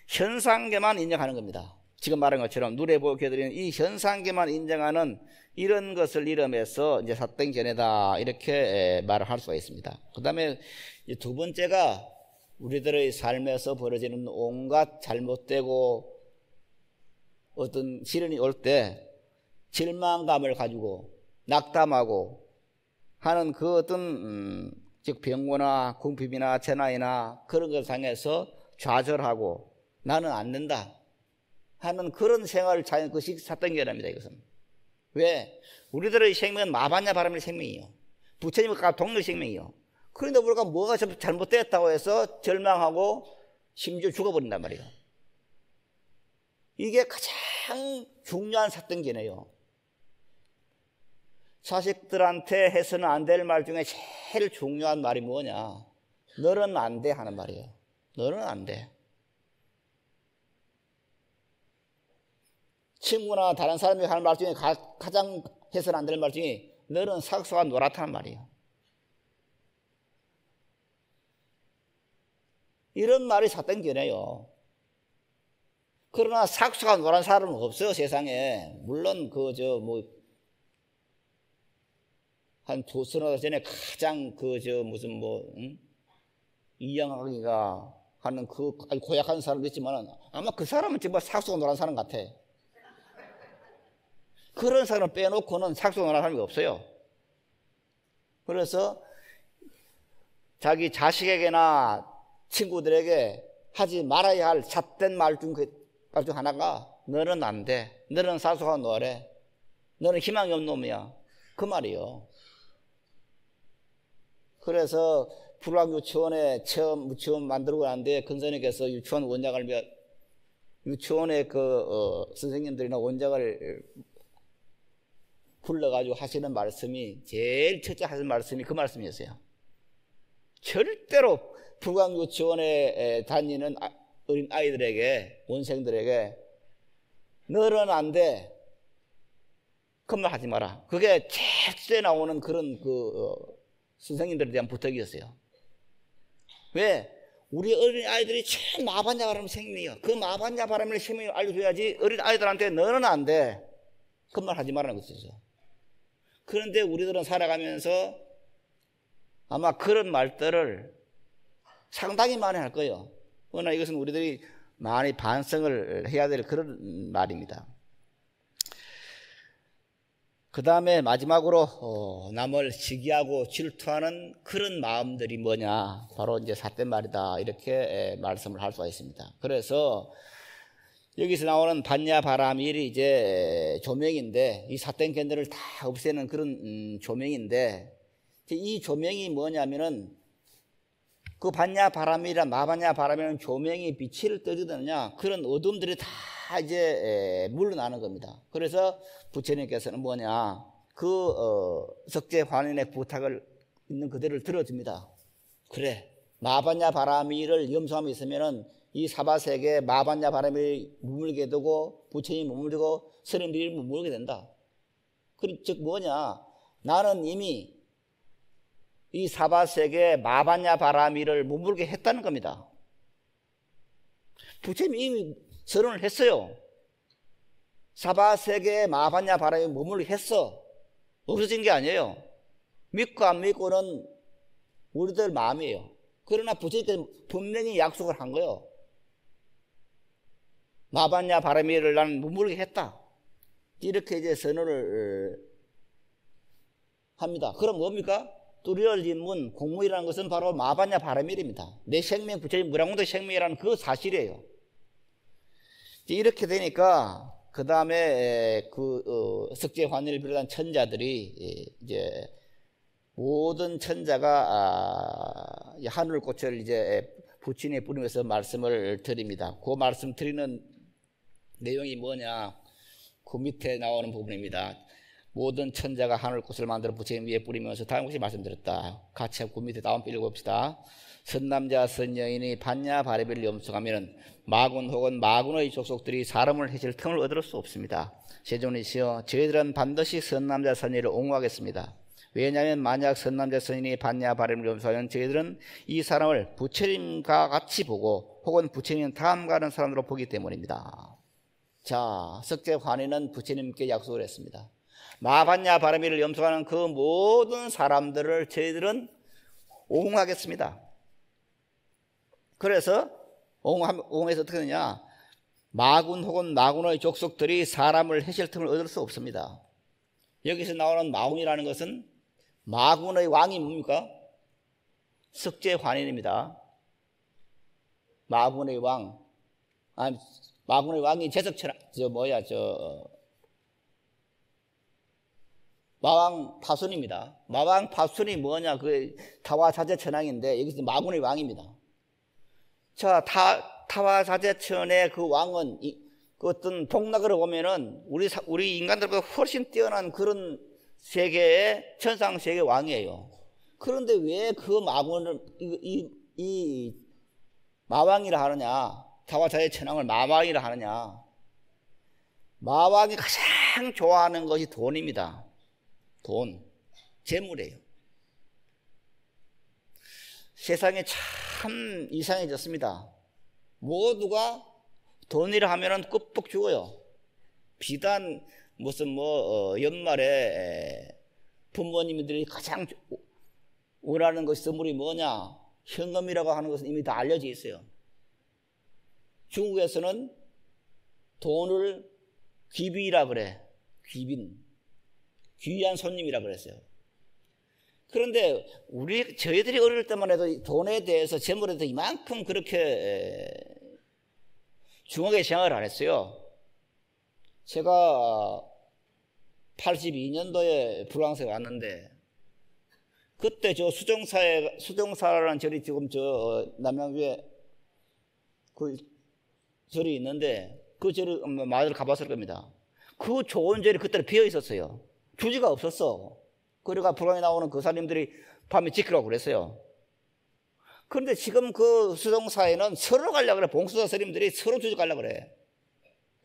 현상계만 인정하는 겁니다. 지금 말한 것처럼 눈에 보이고 귀에 들리는 이 현상계만 인정하는 이런 것을 이름해서 이제 삿된 견해다, 이렇게 말을 할 수가 있습니다. 그 다음에 두 번째가 우리들의 삶에서 벌어지는 온갖 잘못되고 어떤 시련이 올 때 절망감을 가지고 낙담하고 하는 그 어떤 즉 병고나 궁핍이나 재난이나 그런 걸 당해서 좌절하고 나는 안 된다 하는 그런 생활을 자연 것이 삿된 견해입니다. 이것은 왜? 우리들의 생명은 마반야 바람의 생명이에요. 부처님과 동일 생명이에요. 그런데 우리가 뭐가 잘못됐다고 해서 절망하고 심지어 죽어버린단 말이에요. 이게 가장 중요한 삿된 견해예요. 자식들한테 해서는 안 될 말 중에 제일 중요한 말이 뭐냐, 너는 안 돼 하는 말이에요. 너는 안 돼. 친구나 다른 사람이 하는 말 중에 가장 해서는 안 될 말 중에 너는 삭소가 노랗다는 말이에요. 이런 말이 삿된 견해예요. 그러나 삭소가 노란 사람은 없어요, 세상에. 물론 한 두서너 달 전에 가장 이양하기가 하는 고약한 사람도 있지만 아마 그 사람은 정말 삭소가 노란 사람 같아. 그런 사람 빼놓고는 삭소가 노란 사람이 없어요. 그래서 자기 자식에게나 친구들에게 하지 말아야 할 잣된 말 중 하나가 너는 안 돼. 너는 삭소가 노래. 너는 희망이 없는 놈이야. 그 말이요. 그래서 불광유치원에 처음 유치원 만들고 나는데 큰선생님께서 유치원 원장을 유치원의 선생님들이나 원장을 불러가지고 하시는 말씀이 제일 첫째 하시는 말씀이 그 말씀이었어요. 절대로 불광유치원에 다니는 어린 아이들에게, 원생들에게 너는 안 돼, 그 말 하지 마라. 그게 제일 나오는 그런 선생님들에 대한 부탁이었어요. 왜? 우리 어린 아이들이 참 마반야 바람 생명이요. 그 마반야 바람을 생명을 알려줘야지 어린 아이들한테 너는 안 돼, 그 말 하지 말라는 것이죠. 그런데 우리들은 살아가면서 아마 그런 말들을 상당히 많이 할 거예요. 그러나 이것은 우리들이 많이 반성을 해야 될 그런 말입니다. 그 다음에 마지막으로 남을 시기하고 질투하는 그런 마음들이 뭐냐, 바로 이제 삿된 말이다, 이렇게 말씀을 할 수가 있습니다. 그래서 여기서 나오는 반야 바라밀이 이제 조명인데, 이 삿된 견들을 다 없애는 그런 조명인데, 이 조명이 뭐냐면은 그 반야 바라밀이나 마반야 바라밀은 조명이 빛을 떠주느냐, 그런 어둠들이 다 이제 물러나는 겁니다. 그래서 부처님께서는 뭐냐, 석재 환인의 부탁을 있는 그대로 들어줍니다. 그래, 마반야 바라밀을 염소함에 있으면은 이 사바세계에 마반야 바라밀이 머물게 되고 부처님이 머물고 스님들이 머물게 된다. 즉 뭐냐, 나는 이미 이 사바세계에 마반야 바라밀을 머물게 했다는 겁니다. 부처님이 이미 선언을 했어요. 사바세계에 마반야 바라밀이 머물게 했어. 없어진 게 아니에요. 믿고 안 믿고는 우리들 마음이에요. 그러나 부처님께서 분명히 약속을 한 거예요. 마반야 바라밀을 나는 머물게 했다, 이렇게 이제 선언을 합니다. 그럼 뭡니까? 뚜리얼진문 공무이라는 것은 바로 마반야 바라밀입니다. 내 생명, 부처님 무량공덕 생명이라는 그 사실이에요. 이렇게 되니까 그 다음에 석재 환희를 비롯한 천자들이 이제 모든 천자가 하늘꽃을 이제 부처님에 뿌리면서 말씀을 드립니다. 그 말씀 드리는 내용이 뭐냐, 그 밑에 나오는 부분입니다. 모든 천자가 하늘꽃을 만들어 부처님 위에 뿌리면서 다음 것이 말씀드렸다. 같이 그 밑에 다음 읽어봅시다. 선남자 선여인이 반야 바라밀을 염속하면 마군 혹은 마군의 족속들이 사람을 해칠 틈을 얻을 수 없습니다. 세존이시여, 저희들은 반드시 선남자 선여인을 옹호하겠습니다. 왜냐하면 만약 선남자 선인이 반야 바라밀을 염소하면 저희들은 이 사람을 부처님과 같이 보고 혹은 부처님 다음 가는 사람으로 보기 때문입니다. 자, 석재 환희는 부처님께 약속을 했습니다. 마반야 바라밀을 염소하는 그 모든 사람들을 저희들은 옹호하겠습니다. 그래서 옹호해서 어떻게 되냐, 마군 혹은 마군의 족속들이 사람을 해칠 틈을 얻을 수 없습니다. 여기서 나오는 마군이라는 것은 마군의 왕이 뭡니까? 석재 환인입니다. 마군의 왕, 아니 마군의 왕이 제석천왕, 마왕 파순입니다. 마왕 파순이 뭐냐, 그 타와사제천왕인데 여기서 마군의 왕입니다. 자, 타와사제천의 그 왕은 그 어떤 복락으로 보면은 우리 인간들보다 훨씬 뛰어난 그런 세계의 천상 세계 왕이에요. 그런데 왜 그 마군을 이 마왕이라 하느냐, 타와사제 천왕을 마왕이라 하느냐? 마왕이 가장 좋아하는 것이 돈입니다. 돈, 재물이에요. 세상이 참 이상해졌습니다. 모두가 돈이라 하면은 끄뻑 죽어요. 비단 무슨 연말에 부모님들이 가장 원하는 것이 선물이 뭐냐, 현금이라고 하는 것은 이미 다 알려져 있어요. 중국에서는 돈을 귀비라 그래. 귀빈, 귀한 손님이라 그랬어요. 그런데 저희들이 어릴 때만 해도 돈에 대해서, 재물에 대해서 이만큼 그렇게 중하게 생각을 안 했어요. 제가 82년도에 불황세가 왔는데 그때 저 수정사라는 절이 지금 저 남양주에 그 절이 있는데 그 절이 많이들 가봤을 겁니다. 그 좋은 절이 그때 비어 있었어요. 주지가 없었어. 그래가 불황이 나오는 그 사람들이 밤에 지키라고 그랬어요. 그런데 지금 그 수정사에는 서로 가려고 그래. 봉수사 스님들이 서로 주지 가려고 그래.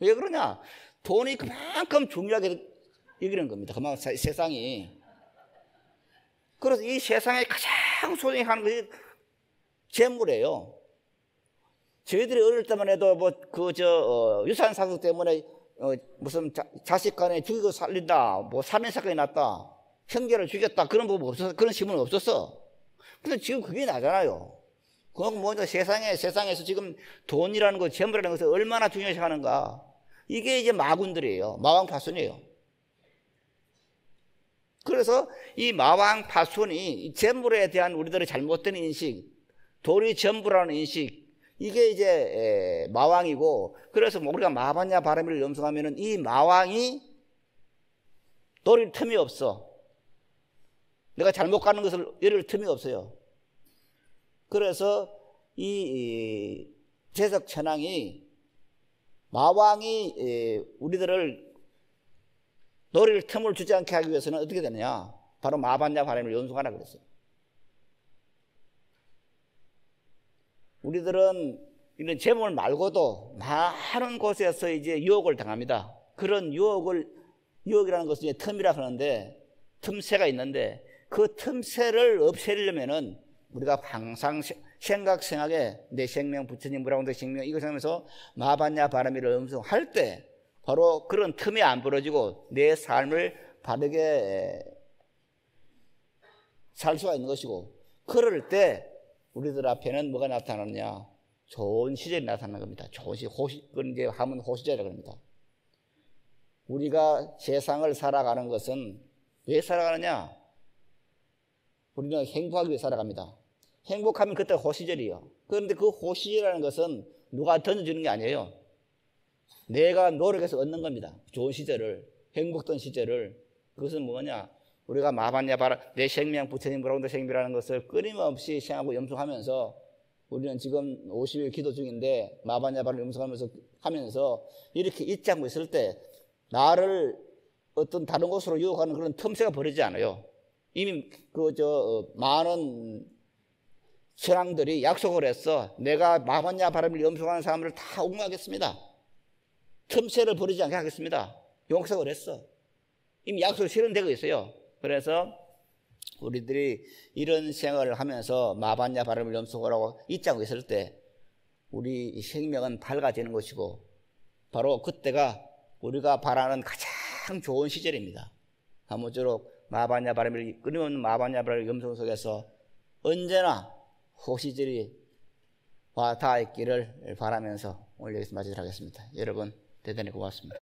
왜 그러냐? 돈이 그만큼 중요하게 여기는 겁니다. 그만큼 세상이. 그래서 이 세상에 가장 소중히 하는 것이 재물이에요. 저희들이 어릴 때만 해도 유산 상속 때문에 무슨 자식 간에 죽이고 살린다, 뭐 살인 사건이 났다, 형제를 죽였다, 그런 부분 없었어. 그런 신문은 없었어. 근데 지금 그게 나잖아요. 그만큼 먼저 세상에서 지금 돈이라는 것, 재물이라는 것을 얼마나 중요시 하는가. 이게 이제 마군들이에요. 마왕 파손이에요. 그래서 이 마왕 파손이 재물에 대한 우리들의 잘못된 인식, 돈이 전부라는 인식, 이게 이제 마왕이고, 그래서 우리가 마반야 바라미를 염송하면은 이 마왕이 노릴 틈이 없어. 내가 잘못 가는 것을 이럴 틈이 없어요. 그래서 이 재석 천왕이 마왕이 우리들을 노릴 틈을 주지 않게 하기 위해서는 어떻게 되느냐? 바로 마반야 바라미를 염송하라 그랬어요. 우리들은 이런 재물 말고도 많은 곳에서 이제 유혹을 당합니다. 그런 유혹이라는 것은 이제 틈이라 하는데, 틈새가 있는데, 그 틈새를 없애려면은 우리가 항상 생각에 내 생명, 부처님, 무라운드 생명, 이거 생각하면서 마반야 바라미를 음성할 때, 바로 그런 틈이 안 벌어지고 내 삶을 바르게 살 수가 있는 것이고, 그럴 때 우리들 앞에는 뭐가 나타나느냐? 좋은 시절이 나타나는 겁니다. 좋은 시절, 그건 이제 하면 호시절이라고 합니다. 우리가 세상을 살아가는 것은 왜 살아가느냐? 우리는 행복하기 위해 살아갑니다. 행복하면 그때 호시절이에요. 그런데 그 호시절이라는 것은 누가 던져주는 게 아니에요. 내가 노력해서 얻는 겁니다. 좋은 시절을, 행복던 시절을. 그것은 뭐냐? 우리가 마반야 바라, 내 생명, 부처님 브라운드 생명이라는 것을 끊임없이 생각하고 염송하면서, 우리는 지금 50일 기도 중인데 마반야 바라를 염송하면서 이렇게 잊지 않고 있을 때 나를 어떤 다른 곳으로 유혹하는 그런 틈새가 버리지 않아요. 이미 많은 신앙들이 약속을 했어. 내가 마반야 바람을 염송하는 사람을 다 옹호하겠습니다. 틈새를 버리지 않게 하겠습니다. 약속을 했어. 이미 약속이 실현되고 있어요. 그래서 우리들이 이런 생활을 하면서 마반야 바람을 염송하라고 잊지 않고 있을 때 우리 생명은 밝아지는 것이고, 바로 그때가 우리가 바라는 가장 좋은 시절입니다. 아무쪼록 마반야 바람을, 끊임없는 마반야 바람을 염송 속에서 언제나 호시절이 와 닿아 있기를 바라면서 오늘 여기서 마치도록 하겠습니다. 여러분 대단히 고맙습니다.